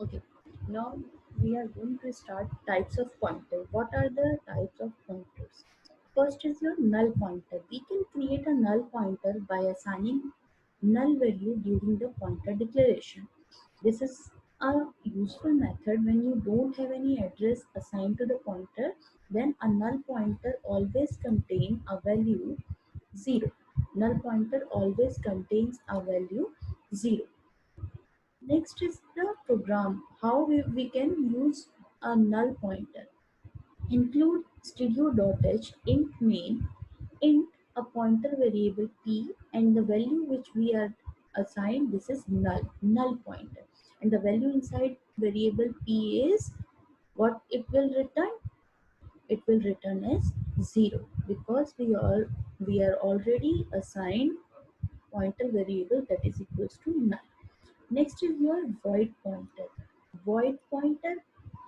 Okay, now we are going to start types of pointer. What are the types of pointers? First is your null pointer. We can create a null pointer by assigning null value during the pointer declaration. This is a useful method when you don't have any address assigned to the pointer, then a null pointer always contains a value 0. Null pointer always contains a value 0. Next is the program, how we can use a null pointer. Include stereo.h int main int a pointer variable p and the value which we are assigned, this is null pointer, and the value inside variable p is what it will return. It will return as 0 because we are already assigned pointer variable that is equals to null. Next is your void pointer. Void pointer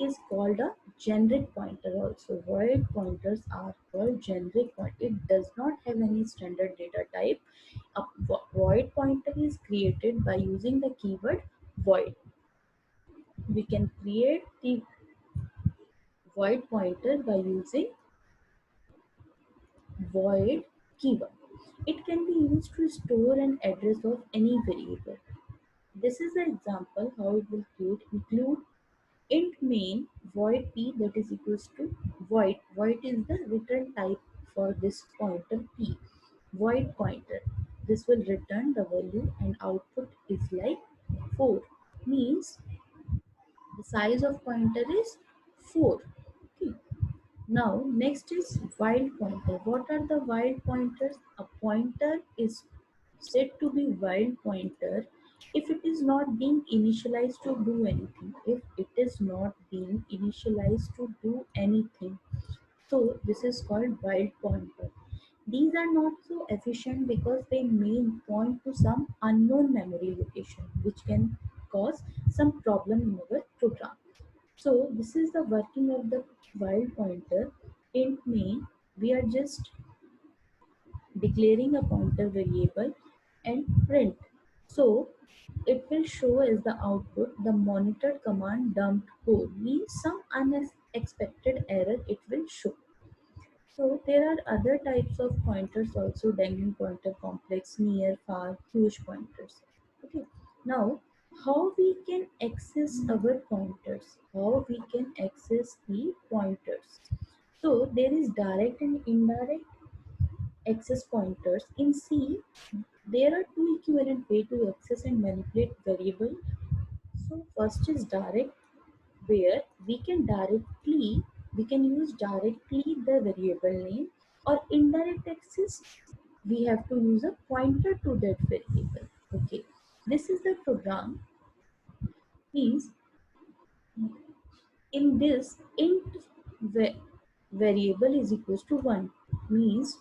is called a generic pointer also. Void pointers are called generic pointer. It does not have any standard data type. A void pointer is created by using the keyword void. We can create the void pointer by using void keyword. It can be used to store an address of any variable. This is the example how it will create. Include int main void p that is equals to void is the return type for this pointer p. Void pointer, this will return the value and output is like 4, means the size of pointer is 4. Okay. Now next is wild pointer. What are the wild pointers? A pointer is said to be wild pointer if it is not being initialized to do anything. If it is not being initialized to do anything, so this is called wild pointer. These are not so efficient because they may point to some unknown memory location, which can cause some problem in our program. So this is the working of the wild pointer. Int main, we are just declaring a pointer variable and print. So it will show as the output the monitored command dumped code, means some unexpected error it will show. So there are other types of pointers also, dangling pointer, complex, near, far, huge pointers. Okay. Now how we can access our pointers? How we can access the pointers? So there is direct and indirect access pointers. In C, there are two equivalent way to access and manipulate variable. So first is direct, where we can use directly the variable name, or indirect access, we have to use a pointer to that variable. Okay, this is the program, means in this int va- variable is equals to 1, means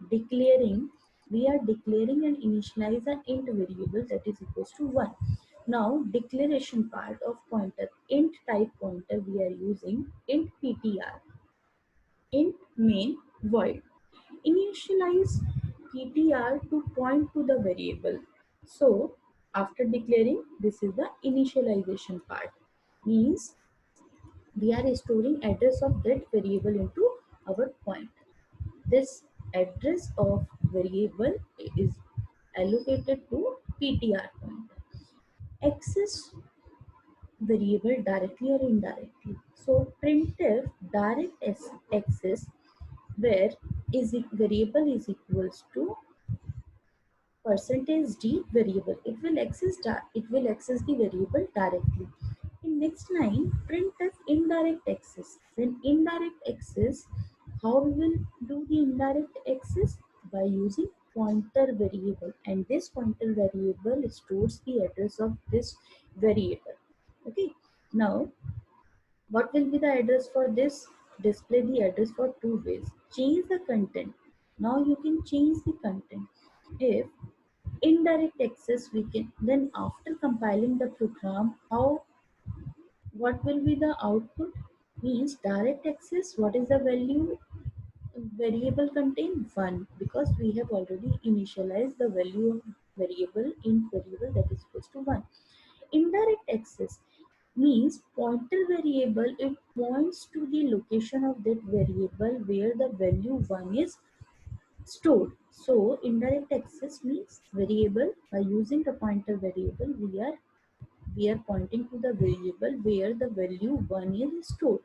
declaring we are declaring and initialize an int variable that is equals to 1. Now declaration part of pointer, int type pointer, we are using int ptr, int main void. Initialize ptr to point to the variable. So after declaring, this is the initialization part, means we are storing address of that variable into our pointer. This address of variable is allocated to ptr pointer. Access variable directly or indirectly. So printf direct access, where variable is equals to percentage d variable. It will access the variable directly. In next line, printf indirect access. Then indirect access, how we will do the indirect access? By using pointer variable, and this pointer variable stores the address of this variable. Okay. Now what will be the address for this? Display the address for two ways. Change the content. Now you can change the content. If indirect access, we can then after compiling the program, how what will be the output? Means direct access, what is the value? Variable contain 1 because we have already initialized the value of variable in variable that is equals to 1. Indirect access, Means pointer variable, it points to the location of that variable where the value 1 is stored. So indirect access means variable, by using the pointer variable we are pointing to the variable where the value 1 is stored.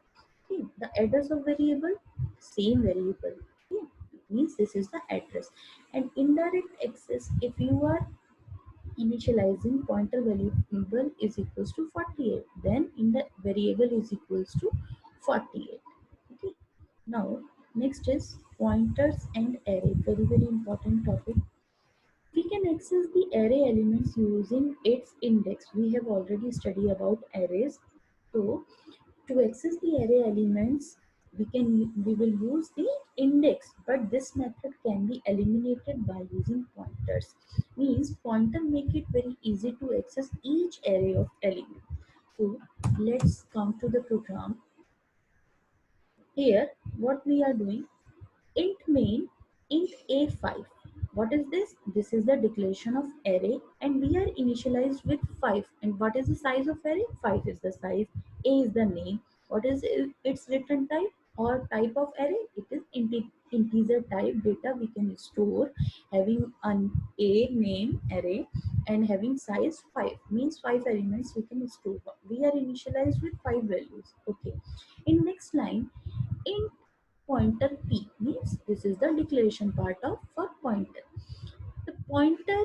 Okay. The address of variable, same variable. Okay. Means this is the address. And indirect access, if you are initializing pointer variable is equals to 48, then in the variable is equals to 48. Okay. Now next is pointers and array, very very important topic. We can access the array elements using its index. We have already studied about arrays. So to access the array elements, we will use the index, but this method can be eliminated by using pointers. Means pointer make it very easy to access each array of element. So let's come to the program. Here, what we are doing, int main int a5. What is this? This is the declaration of array and we are initialized with 5. And what is the size of array? 5 is the size. A is the name. What is its return type or type of array? It is integer type data we can store, having an a name array and having size 5, means 5 elements we can store. We are initialized with 5 values. Okay. In next line, int pointer p, means this is the declaration part of for pointer. The pointer,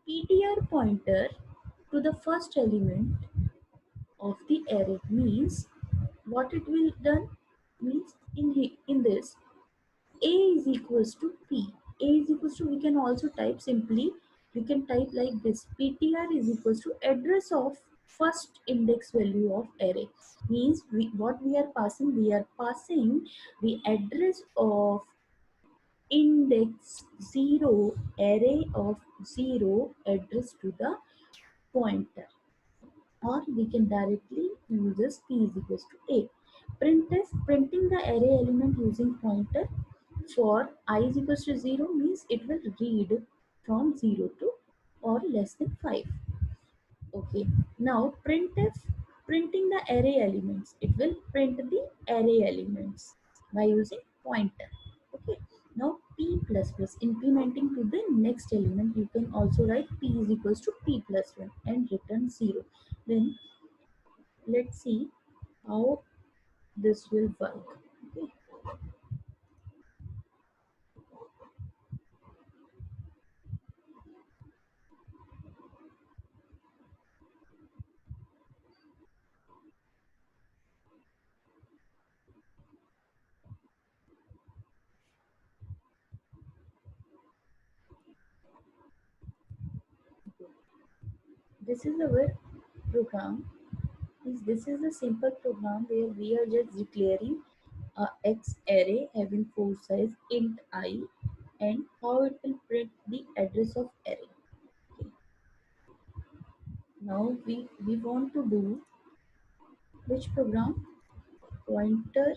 ptr pointer to the first element of the array, means what it will done, means in this a is equals to p. A is equals to, we can also type simply, we can type like this, ptr is equals to address of first index value of array. Means what we are passing the address of index 0 array of 0 address to the pointer, or we can directly use this p is equals to a. Printf, printing the array element using pointer for I is equals to 0, means it will read from 0 to or less than 5. Okay. Now printf, printing the array elements, it will print the array elements by using pointer. Okay. Now p plus plus, implementing to the next element, you can also write p is equals to p plus 1 and return 0. Then let's see how this will work. Okay. This is our program. This is a simple program where we are just declaring a x array having 4 size int I, and how it will print the address of array. Okay. Now we want to do which program? Pointer.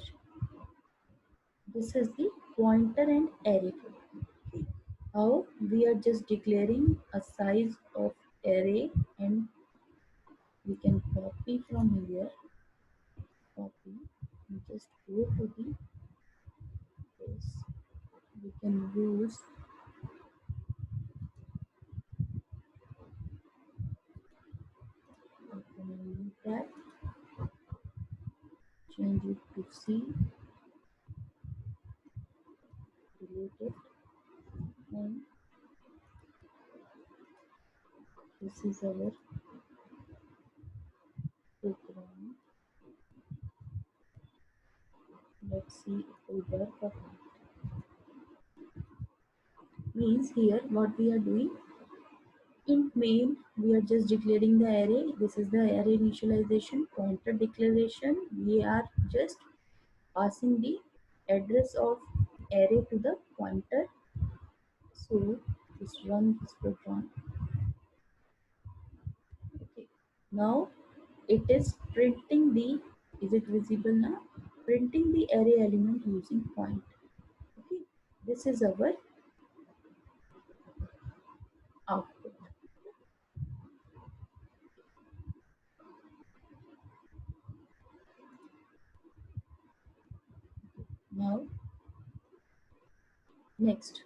This is the pointer and array program. Okay. How we are just declaring a size of array, and we can copy from here. Copy. And just go to the this. We can use, we can use that, change it to C, delete it, and this is our program. Let's see if it will work or not. Means here what we are doing, in main we are just declaring the array. This is the array initialization. Pointer declaration, we are just passing the address of array to the pointer. So just run this program. Okay. Now it is printing the, is it visible now? Printing the array element using point. Okay. This is our output. Next,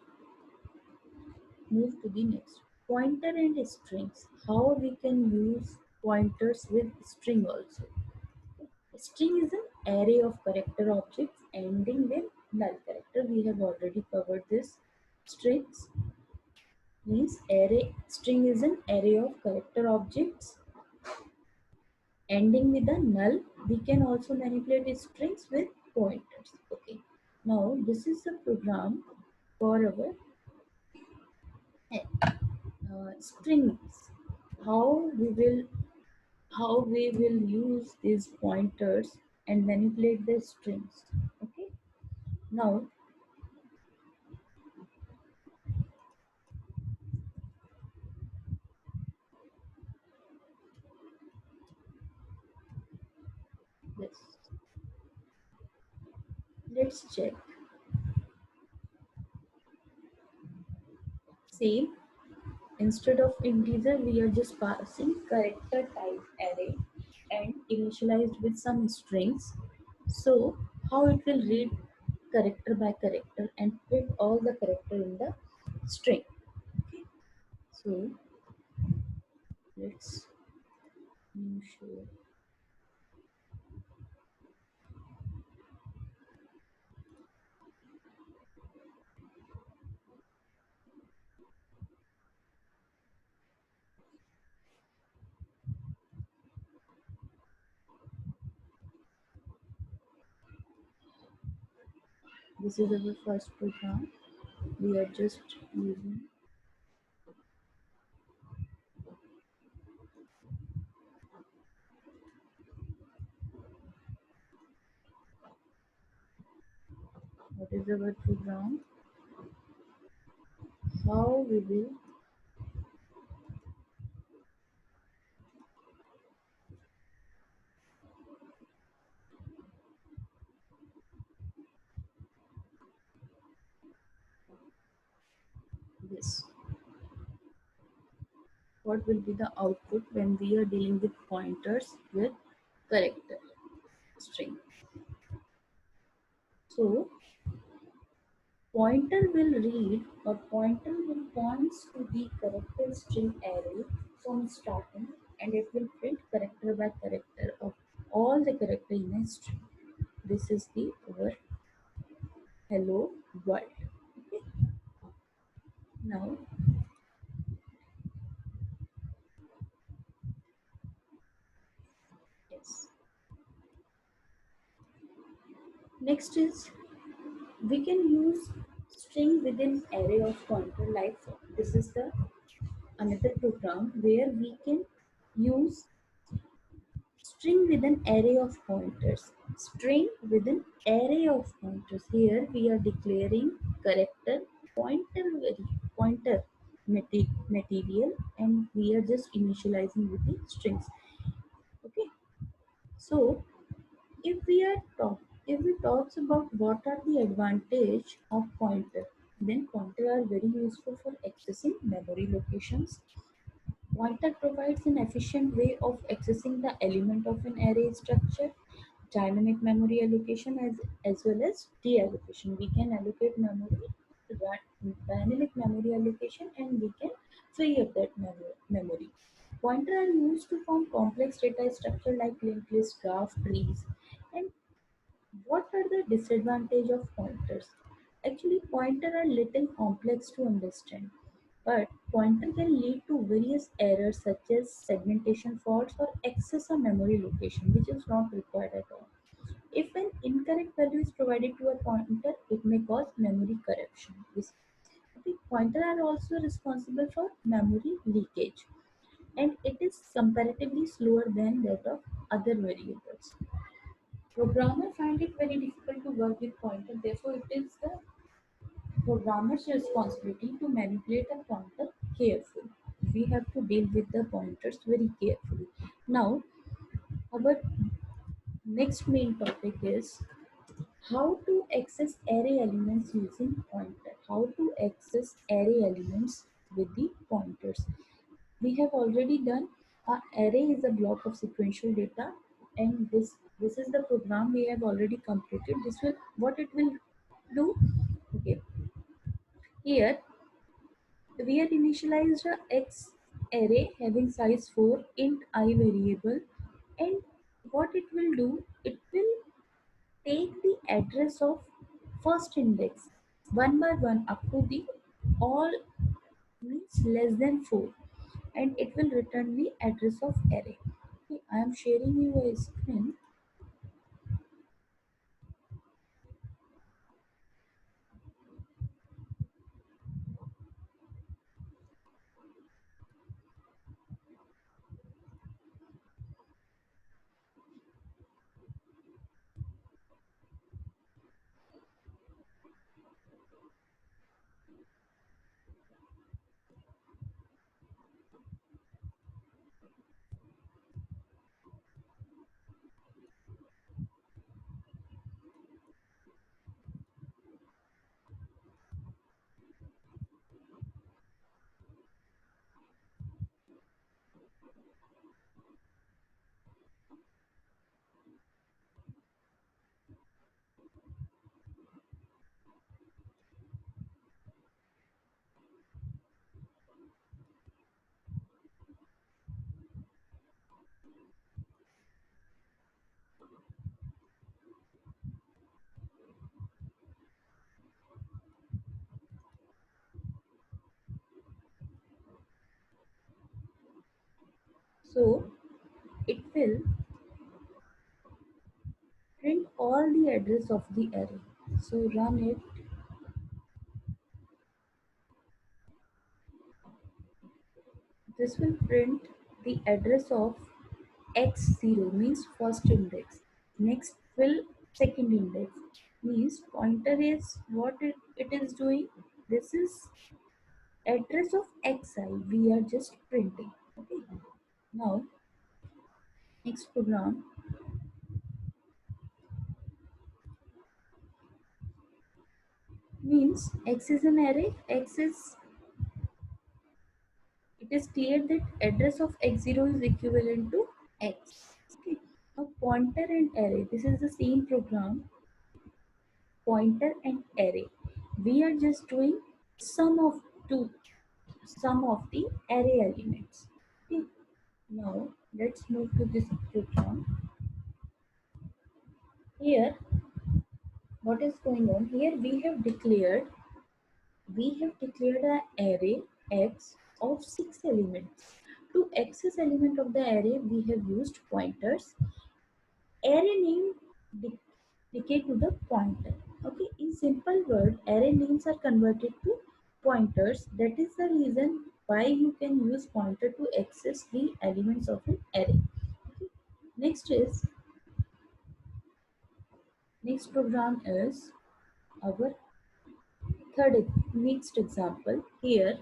move to the next. Pointer and strings. How we can use pointers with string also. String is an array of character objects ending with null character. We have already covered this. Strings means array. String is an array of character objects ending with a null. We can also manipulate strings with pointers. Okay. Now this is the program for our strings. How we will use these pointers and manipulate the strings. Okay. Now let's check. Same. Instead of integer, we are just passing character type array and initialized with some strings. So how it will read character by character and fit all the character in the string. Okay. So let's show. This is our first program. We are just using. What is our program? How we will this. What will be the output when we are dealing with pointers with character string? So pointer will read or pointer will points to the character string array from starting, and it will print character by character of all the character in a string. This is the our hello world. Okay. Now yes. Next is we can use string within array of pointer like so. This is the another program where we can use string with an array of pointers. String with an array of pointers. Here we are declaring character pointer material, and we are just initializing with the strings. Okay. So if we talks about what are the advantage of pointer, then pointer are very useful for accessing memory locations. Pointer provides an efficient way of accessing the element of an array structure, dynamic memory allocation as well as deallocation. We can allocate memory, dynamic memory allocation, and we can free up that memory. Pointer are used to form complex data structure like linked list, graph, trees. And what are the disadvantage of pointers? Actually, pointer are little complex to understand, but pointer can lead to various errors such as segmentation faults or access a memory location, which is not required at all. If an incorrect value is provided to a pointer, it may cause memory corruption. The pointer are also responsible for memory leakage, and it is comparatively slower than that of other variables. Programmers find it very difficult to work with pointer, therefore it is the programmer's responsibility to manipulate a pointer carefully. We have to deal with the pointers very carefully. Now, our next main topic is how to access array elements using pointer. How to access array elements with the pointers. We have already done a array is a block of sequential data, and this is the program we have already completed. This will what it will do. Okay. Here we are initialized a x array having size 4 int I variable, and what it will do, it will take the address of first index one by one up to the all means less than 4, and it will return the address of array. Okay, I am sharing you a screen. So it will print all the address of the array. So run it. This will print the address of x0 means first index. Next will second index means pointer is what it is doing. This is address of xi. We are just printing. Okay. Now next program means x is an array. X is, it is clear that address of x0 is equivalent to x. Okay. Now pointer and array. This is the same program, pointer and array. We are just doing sum of two, sum of the array elements. Okay. Now let's move to this program. Here, what is going on? Here we have declared an array x of 6 elements. To access element of the array, we have used pointers. Array name decay to the pointer. Okay, in simple word, array names are converted to pointers. That is the reason why you can use pointer to access the elements of an array. Okay. Next is next program is our next example. Here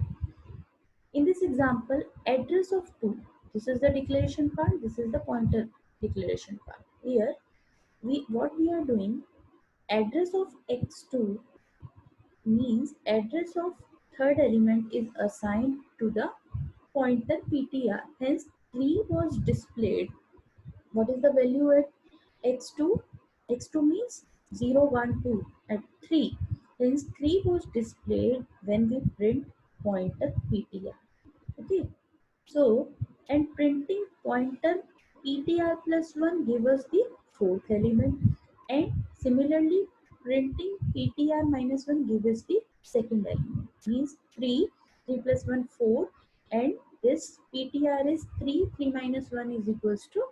in this example, address of 2. This is the declaration part. This is the pointer declaration part. Here we what we are doing, address of x2 means address of third element is assigned to the pointer ptr, hence 3 was displayed. What is the value at x2? X2 means 0 1 2 at 3, hence 3 was displayed when we print pointer ptr. Okay, so and printing pointer ptr plus 1 give us the fourth element, and similarly printing ptr minus 1 gives us the second element, means 3, 3 plus 1 4, and this ptr is 3, 3 minus 1 is equals to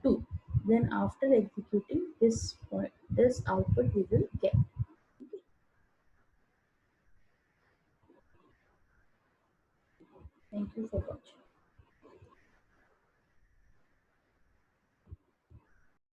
2. Then after executing this point, this output we will get. Okay. Thank you for watching.